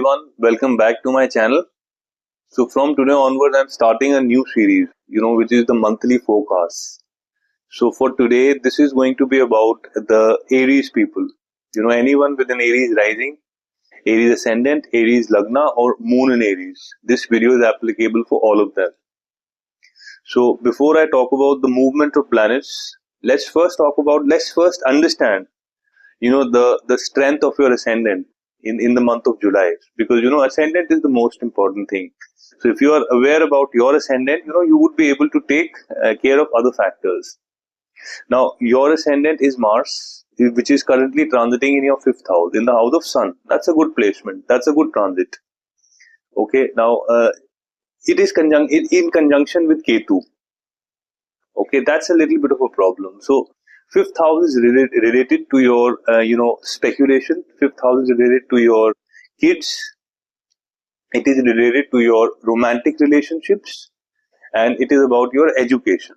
everyone, welcome back to my channel. So from today onwards, I'm starting a new series, which is the monthly forecast. So for today, this is going to be about the Aries people. Anyone with an Aries rising, Aries Ascendant, Aries Lagna or Moon in Aries. This video is applicable for all of them. So before I talk about the movement of planets, let's first understand the strength of your ascendant in the month of July, because ascendant is the most important thing. So if you are aware about your ascendant, you would be able to take care of other factors. Now your ascendant is Mars, which is currently transiting in your fifth house, in the house of Sun. That's a good placement, that's a good transit. Okay, now it is in conjunction with Ketu. Okay, that's a little bit of a problem. So fifth house is related to your speculation. Fifth house is related to your kids. It is related to your romantic relationships, and it is about your education.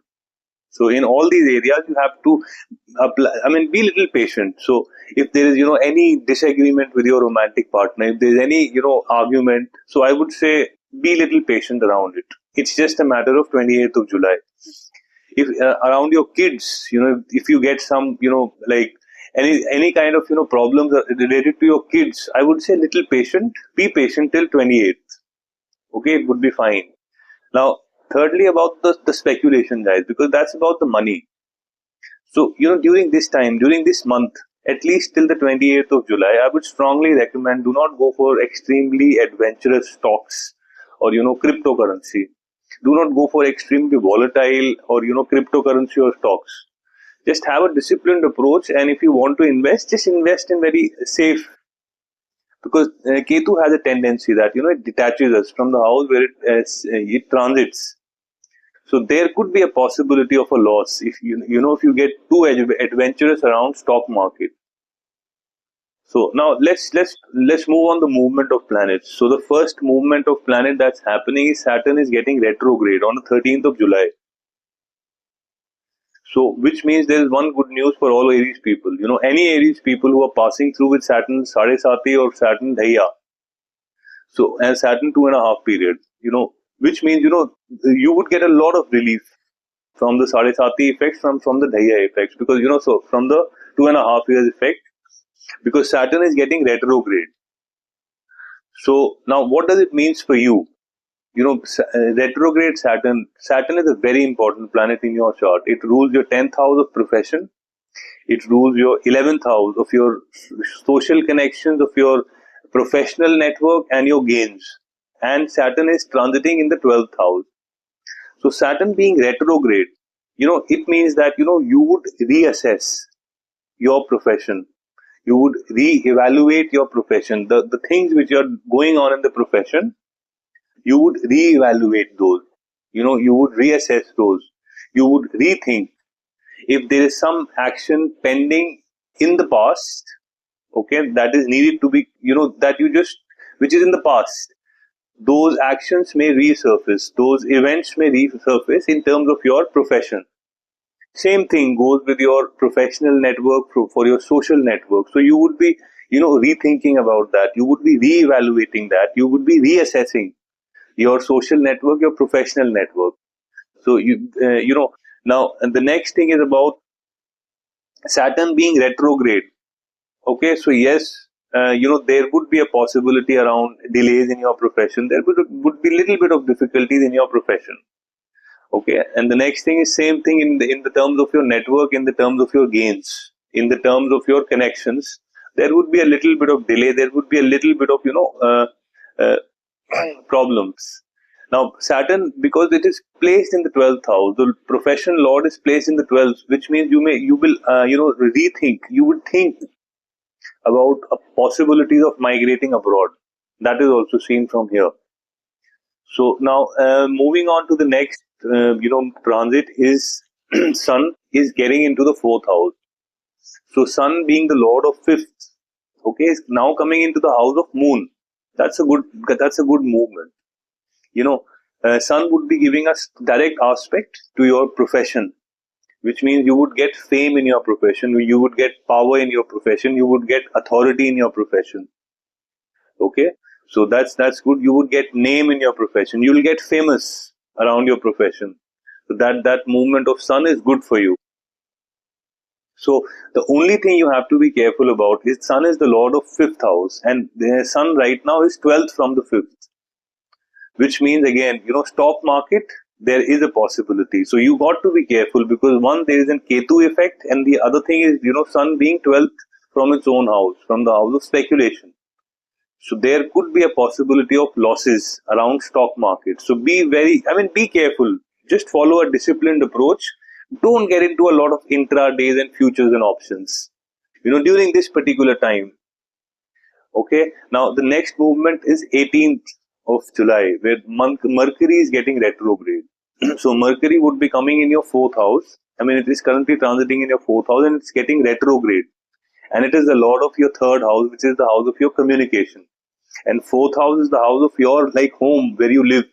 So in all these areas, you have to be a little patient. So if there is any disagreement with your romantic partner, if there is any argument, so I would say be a little patient around it. It's just a matter of 28th of July. If around your kids, if you get some like any kind of problems related to your kids, I would say little patient, be patient till 28th. Okay, it would be fine. Now thirdly, about the speculation, guys, because that's about the money. So during this month, at least till the 28th of July, I would strongly recommend, do not go for extremely adventurous stocks or cryptocurrency. Do not go for extremely volatile or cryptocurrency or stocks. Just have a disciplined approach, and if you want to invest, just invest in very safe, because Ketu has a tendency that it detaches us from the house where it transits. So there could be a possibility of a loss if if you get too adventurous around stock market. So now let's move on the movement of planets. So the first movement of planet that's happening is Saturn is getting retrograde on the 13th of July. So which means there is one good news for all Aries people. Any Aries people who are passing through with Saturn Sadesati or Saturn Dhaiya. So and Saturn 2.5 period, which means you would get a lot of relief from the Sadesati effects, from the Dhaiya effects, because so from the 2.5 years effect, because Saturn is getting retrograde. So now what does it means for you? Retrograde Saturn is a very important planet in your chart. It rules your 10th house of profession. It rules your 11th house of your social connections, of your professional network and your gains. And Saturn is transiting in the 12th house. So Saturn being retrograde, it means that, you would reassess your profession. You would re-evaluate your profession. The things which are going on in the profession, you would re-evaluate those. You would reassess those. You would rethink. If there is some action pending in the past, okay, that is needed to be, which is in the past, those actions may resurface, those events may resurface in terms of your profession. Same thing goes with your professional network, for your social network. So you would be, rethinking about that. You would be re-evaluating that. You would be reassessing your social network, your professional network. So now and the next thing is about Saturn being retrograde. Okay, so yes, there would be a possibility around delays in your profession. There would be little bit of difficulties in your profession. Okay, and the next thing is same thing in the terms of your network, in the terms of your gains, in the terms of your connections. There would be a little bit of delay. There would be a little bit of problems. Now Saturn, because it is placed in the 12th house, the profession lord is placed in the 12th, which means you will rethink. You would think about possibilities of migrating abroad. That is also seen from here. So now moving on to the next transit is Sun is getting into the 4th house. So Sun being the lord of 5th, okay, is now coming into the house of Moon. That's a good movement. Sun would be giving us direct aspect to your profession, which means you would get fame in your profession, you would get power in your profession, you would get authority in your profession. Okay, So that's good. You would get name in your profession. You will get famous around your profession. So that movement of sun is good for you. So the only thing you have to be careful about is sun is the lord of fifth house, and the sun right now is 12th from the fifth, which means again, stock market, there is a possibility. So you got to be careful, because one, there is an Ketu effect, and the other thing is, sun being 12th from its own house, from the house of speculation. So there could be a possibility of losses around stock market. So be careful. Just follow a disciplined approach. Don't get into a lot of intradays and futures and options, during this particular time. Okay. Now the next movement is 18th of July, where Mercury is getting retrograde. So Mercury would be coming in your fourth house. It is currently transiting in your fourth house, and it's getting retrograde. And it is the lord of your third house, which is the house of your communication. And fourth house is the house of your home where you live.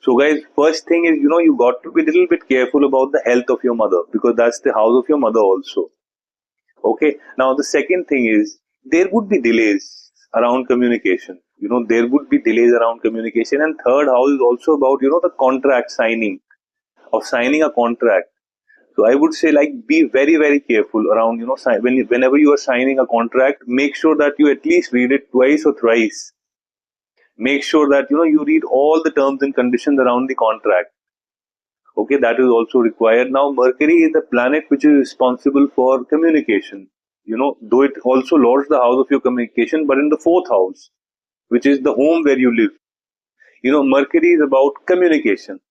So guys, first thing is, you got to be a little bit careful about the health of your mother, because that's the house of your mother also. Okay. Now the second thing is, there would be delays around communication. There would be delays around communication. And third house is also about, the contract signing, of signing a contract. So I would say, be very, very careful around, whenever you are signing a contract, make sure that you at least read it twice or thrice. Make sure that, you read all the terms and conditions around the contract. Okay, that is also required. Now, Mercury is the planet which is responsible for communication. Though it also lords the house of your communication, but in the fourth house, which is the home where you live. Mercury is about communication.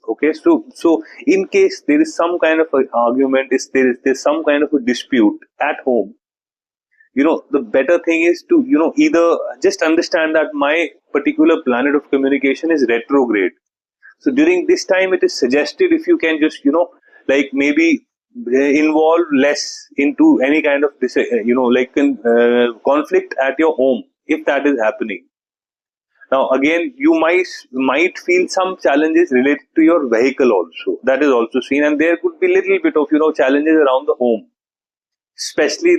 Okay, so in case there is some kind of an argument, there's some kind of a dispute at home, the better thing is to, either just understand that my particular planet of communication is retrograde. So during this time, it is suggested, if you can just, maybe involve less into any kind of, conflict at your home, if that is happening. Now, again, you might feel some challenges related to your vehicle also. That is also seen, and there could be little bit of, challenges around the home, especially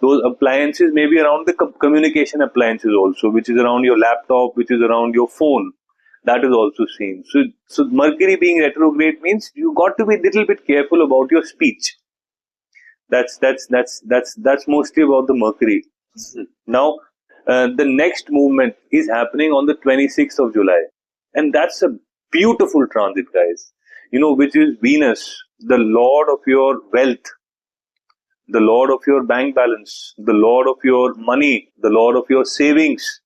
those appliances, maybe around the communication appliances also, which is around your laptop, which is around your phone. That is also seen. So Mercury being retrograde means you got to be a little bit careful about your speech. That's mostly about the Mercury. Now, the next movement is happening on the 26th of July. And that's a beautiful transit, guys. Which is Venus, the lord of your wealth, the lord of your bank balance, the lord of your money, the lord of your savings,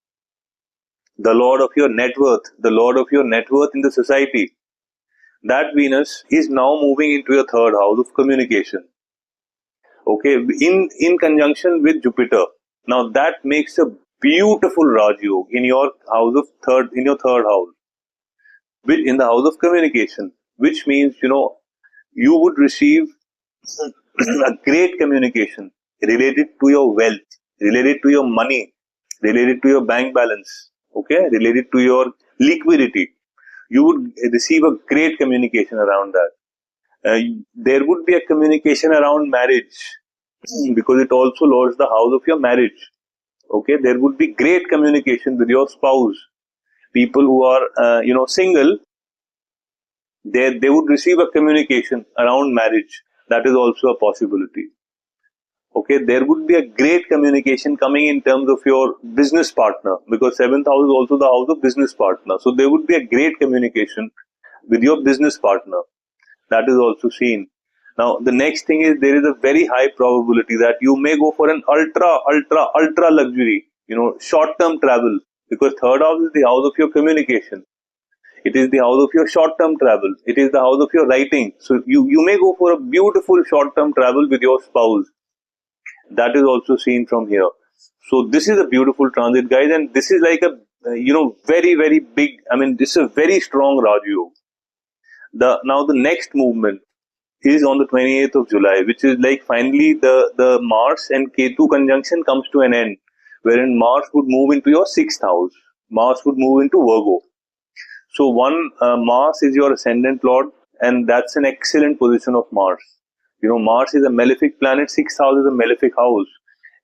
the lord of your net worth, the lord of your net worth in the society. That Venus is now moving into your third house of communication. Okay, in conjunction with Jupiter. Now that makes a beautiful Raj Yoga in your third house, which in the house of communication, which means, you would receive a great communication related to your wealth, related to your money, related to your bank balance, okay, related to your liquidity. You would receive a great communication around that. There would be a communication around marriage, because it also lords the house of your marriage. Okay, there would be great communication with your spouse. People who are, single, they would receive a communication around marriage. That is also a possibility. Okay, there would be a great communication coming in terms of your business partner, because seventh house is also the house of business partner. So there would be a great communication with your business partner. That is also seen. Now, the next thing is, there is a very high probability that you may go for an ultra luxury, short-term travel, because third house is the house of your communication. It is the house of your short-term travel. It is the house of your writing. So you may go for a beautiful short-term travel with your spouse. That is also seen from here. So this is a beautiful transit, guys, and this is like a, very, very big, this is a very strong Raj Yoga. Now the next movement is on the 28th of July, which is like finally the Mars and Ketu conjunction comes to an end, wherein Mars would move into your sixth house. Mars would move into Virgo. So Mars is your ascendant lord, and that's an excellent position of Mars. Mars is a malefic planet, sixth house is a malefic house.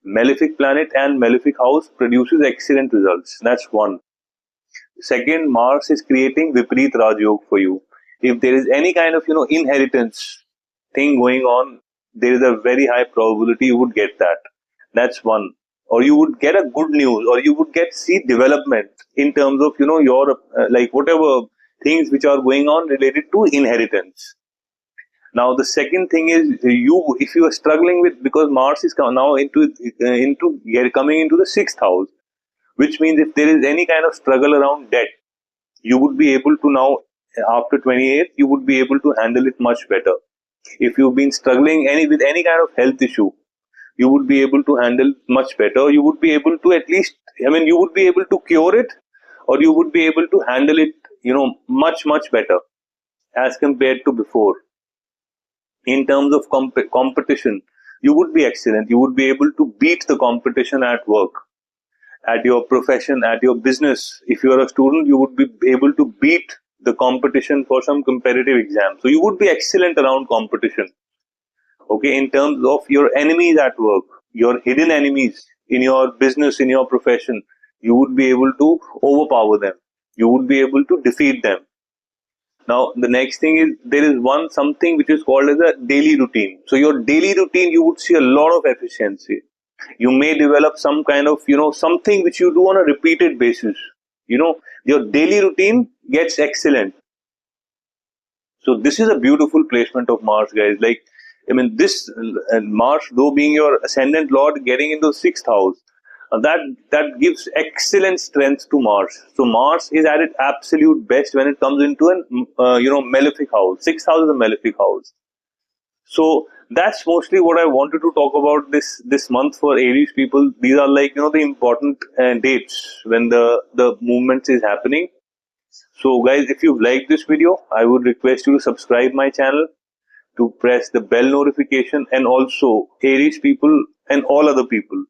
Malefic planet and malefic house produces excellent results. That's one. Second, Mars is creating Vipreet Raj Yoga for you. If there is any kind of inheritance thing going on, there is a very high probability you would get that. That's one. Or you would get a good news, or you would get see development in terms of your like whatever things which are going on related to inheritance. Now the second thing is if you are struggling with, because Mars is now coming into the sixth house, which means if there is any kind of struggle around debt, you would be able to now, after 28th, you would be able to handle it much better. If you've been struggling with any kind of health issue, you would be able to handle much better. You would be able to at least, you would be able to cure it, or you would be able to handle it, much, much better as compared to before. In terms of competition, you would be excellent. You would be able to beat the competition at work, at your profession, at your business. If you are a student, you would be able to beat the competition for some competitive exam. So you would be excellent around competition. Okay, in terms of your enemies at work, your hidden enemies in your business, in your profession, you would be able to overpower them. You would be able to defeat them. Now, the next thing is there is something which is called as a daily routine. So your daily routine, you would see a lot of efficiency. You may develop some kind of, something which you do on a repeated basis. Your daily routine gets excellent. So this is a beautiful placement of Mars, guys. This Mars, though being your ascendant lord, getting into the sixth house, that gives excellent strength to Mars. So Mars is at its absolute best when it comes into an malefic house. Sixth house is a malefic house. So that's mostly what I wanted to talk about this month for Aries people. These are the important dates when the movement is happening. So guys, if you've liked this video, I would request you to subscribe my channel, to press the bell notification, and also Aries people and all other people,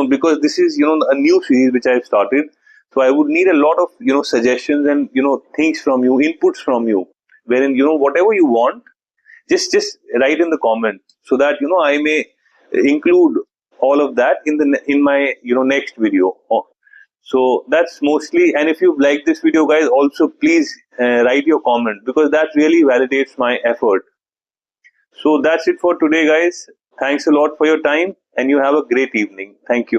because this is a new series which I've started. So I would need a lot of suggestions and things from you, inputs from you, wherein whatever you want, just write in the comments, so that I may include all of that in my next video. So that's mostly, and if you like this video, guys, also please write your comment, because that really validates my effort. So that's it for today, guys. Thanks a lot for your time, and you have a great evening. Thank you.